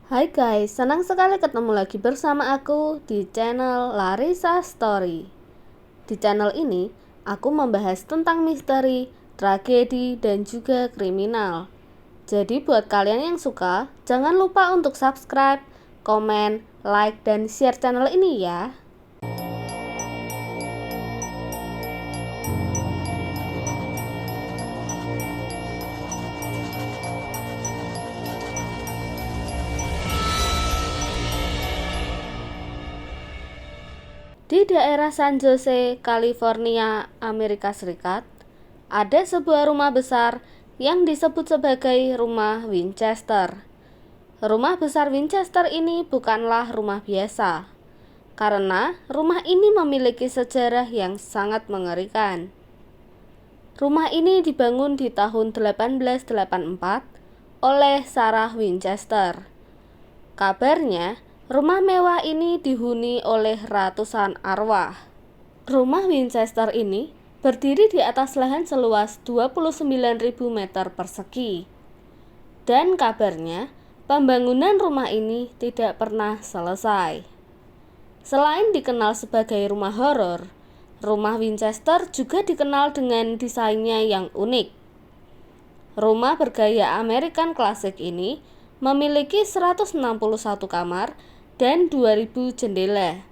Hai guys, senang sekali ketemu lagi bersama aku di channel Larissa Story. Di channel ini, aku membahas tentang misteri, tragedi, dan juga kriminal. Jadi buat kalian yang suka, jangan lupa untuk subscribe, komen, like, dan share channel ini ya. Di daerah San Jose, California, Amerika Serikat, ada sebuah rumah besar yang disebut sebagai Rumah Winchester. Rumah besar Winchester ini bukanlah rumah biasa, karena rumah ini memiliki sejarah yang sangat mengerikan. Rumah ini dibangun di tahun 1884 oleh Sarah Winchester. Kabarnya, rumah mewah ini dihuni oleh ratusan arwah. Rumah Winchester ini berdiri di atas lahan seluas 29.000 meter persegi. Dan kabarnya, pembangunan rumah ini tidak pernah selesai. Selain dikenal sebagai rumah horor, rumah Winchester juga dikenal dengan desainnya yang unik. Rumah bergaya American klasik ini memiliki 161 kamar dan 2.000 jendela.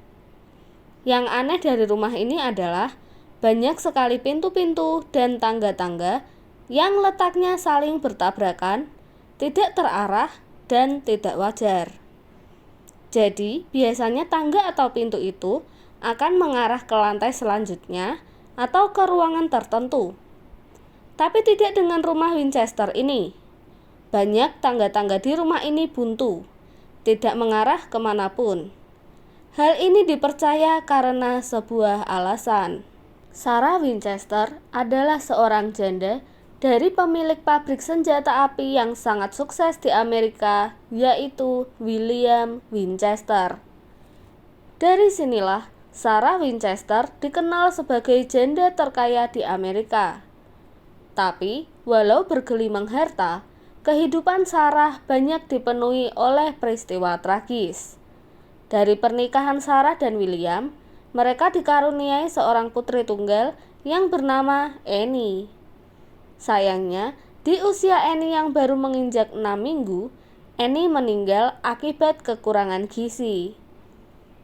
Yang aneh dari rumah ini adalah banyak sekali pintu-pintu dan tangga-tangga yang letaknya saling bertabrakan, tidak terarah, dan tidak wajar. Jadi, biasanya tangga atau pintu itu akan mengarah ke lantai selanjutnya atau ke ruangan tertentu. Tapi tidak dengan rumah Winchester ini. Banyak tangga-tangga di rumah ini buntu, tidak mengarah kemanapun. Hal ini dipercaya karena sebuah alasan. Sarah Winchester adalah seorang janda dari pemilik pabrik senjata api yang sangat sukses di Amerika, yaitu William Winchester. Dari sinilah Sarah Winchester dikenal sebagai janda terkaya di Amerika. Tapi, walau bergelimang harta, kehidupan Sarah banyak dipenuhi oleh peristiwa tragis. Dari pernikahan Sarah dan William, mereka dikaruniai seorang putri tunggal yang bernama Annie. Sayangnya, di usia Annie yang baru menginjak 6 minggu, Annie meninggal akibat kekurangan gizi.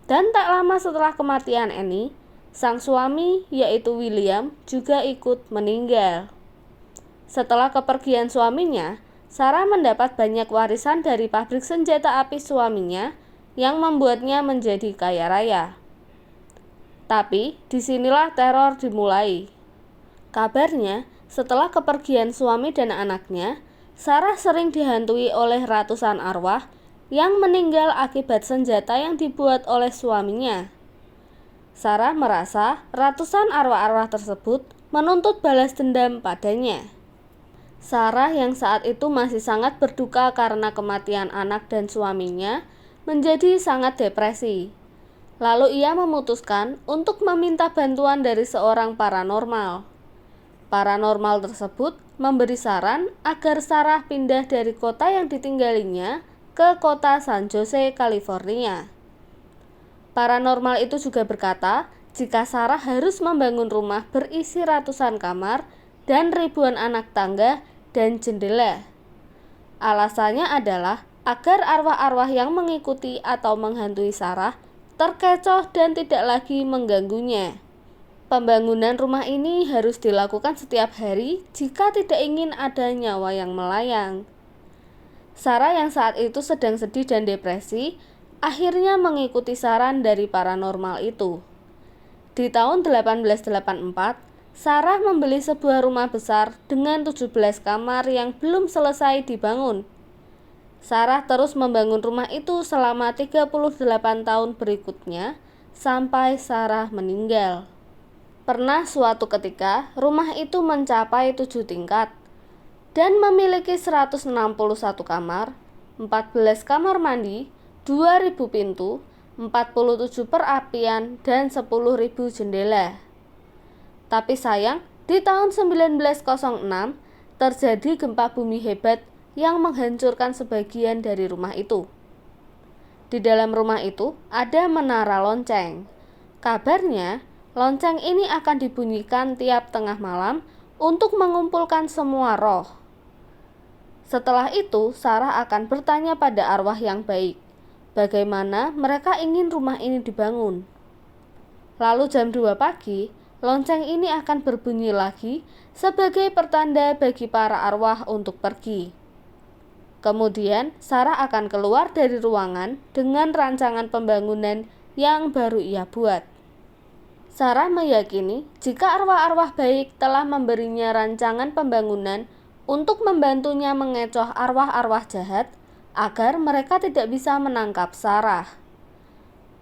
Dan tak lama setelah kematian Annie, sang suami yaitu William juga ikut meninggal. Setelah kepergian suaminya, Sarah mendapat banyak warisan dari pabrik senjata api suaminya yang membuatnya menjadi kaya raya. Tapi disinilah teror dimulai. Kabarnya, setelah kepergian suami dan anaknya, Sarah sering dihantui oleh ratusan arwah yang meninggal akibat senjata yang dibuat oleh suaminya. Sarah merasa ratusan arwah-arwah tersebut menuntut balas dendam padanya. Sarah yang saat itu masih sangat berduka karena kematian anak dan suaminya menjadi sangat depresi. Lalu ia memutuskan untuk meminta bantuan dari seorang paranormal. Paranormal tersebut memberi saran agar Sarah pindah dari kota yang ditinggalinya ke kota San Jose, California. Paranormal itu juga berkata, jika Sarah harus membangun rumah berisi ratusan kamar dan ribuan anak tangga dan jendela. Alasannya adalah agar arwah-arwah yang mengikuti atau menghantui Sarah terkecoh dan tidak lagi mengganggunya. Pembangunan rumah ini harus dilakukan setiap hari jika tidak ingin ada nyawa yang melayang. Sarah yang saat itu sedang sedih dan depresi, akhirnya mengikuti saran dari paranormal itu. Di tahun 1884, Sarah membeli sebuah rumah besar dengan 17 kamar yang belum selesai dibangun. Sarah terus membangun rumah itu selama 38 tahun berikutnya sampai Sarah meninggal. Pernah suatu ketika, rumah itu mencapai 7 tingkat dan memiliki 161 kamar, 14 kamar mandi, 2.000 pintu, 47 perapian, dan 10.000 jendela. Tapi sayang, di tahun 1906 terjadi gempa bumi hebat yang menghancurkan sebagian dari rumah itu. Di dalam rumah itu ada menara lonceng. Kabarnya, lonceng ini akan dibunyikan tiap tengah malam untuk mengumpulkan semua roh. Setelah itu, Sarah akan bertanya pada arwah yang baik, bagaimana mereka ingin rumah ini dibangun. Lalu jam 2 pagi, lonceng ini akan berbunyi lagi sebagai pertanda bagi para arwah untuk pergi. Kemudian, Sarah akan keluar dari ruangan dengan rancangan pembangunan yang baru ia buat. Sarah meyakini jika arwah-arwah baik telah memberinya rancangan pembangunan untuk membantunya mengecoh arwah-arwah jahat agar mereka tidak bisa menangkap Sarah.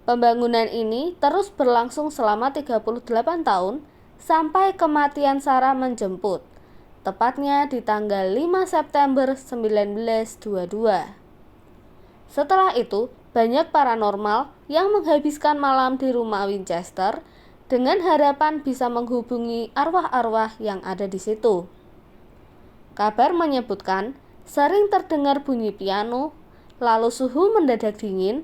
Pembangunan ini terus berlangsung selama 38 tahun sampai kematian Sarah menjemput, tepatnya di tanggal 5 September 1922. Setelah itu, banyak paranormal yang menghabiskan malam di rumah Winchester dengan harapan bisa menghubungi arwah-arwah yang ada di situ. Kabar menyebutkan sering terdengar bunyi piano, lalu suhu mendadak dingin,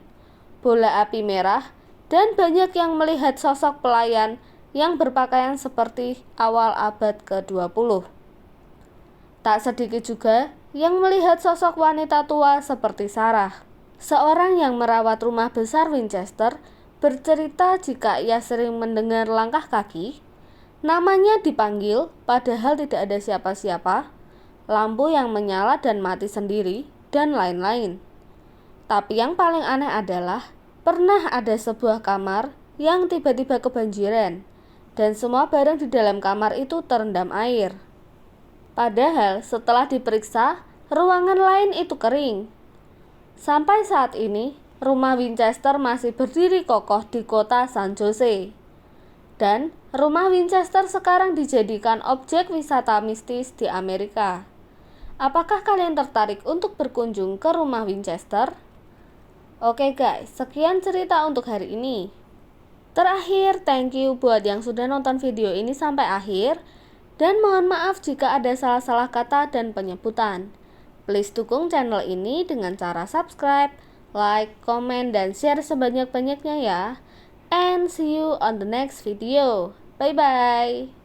bola api merah, dan banyak yang melihat sosok pelayan yang berpakaian seperti awal abad ke-20. Tak sedikit juga yang melihat sosok wanita tua seperti Sarah. Seorang yang merawat rumah besar Winchester bercerita jika ia sering mendengar langkah kaki, namanya dipanggil padahal tidak ada siapa-siapa, lampu yang menyala dan mati sendiri, dan lain-lain. Tapi yang paling aneh adalah pernah ada sebuah kamar yang tiba-tiba kebanjiran dan semua barang di dalam kamar itu terendam air. Padahal setelah diperiksa, ruangan lain itu kering. Sampai saat ini, rumah Winchester masih berdiri kokoh di kota San Jose. Dan rumah Winchester sekarang dijadikan objek wisata mistis di Amerika. Apakah kalian tertarik untuk berkunjung ke rumah Winchester? Oke guys, sekian cerita untuk hari ini. Terakhir, thank you buat yang sudah nonton video ini sampai akhir. Dan mohon maaf jika ada salah-salah kata dan penyebutan. Please dukung channel ini dengan cara subscribe, like, komen, dan share sebanyak-banyaknya ya. And see you on the next video. Bye-bye.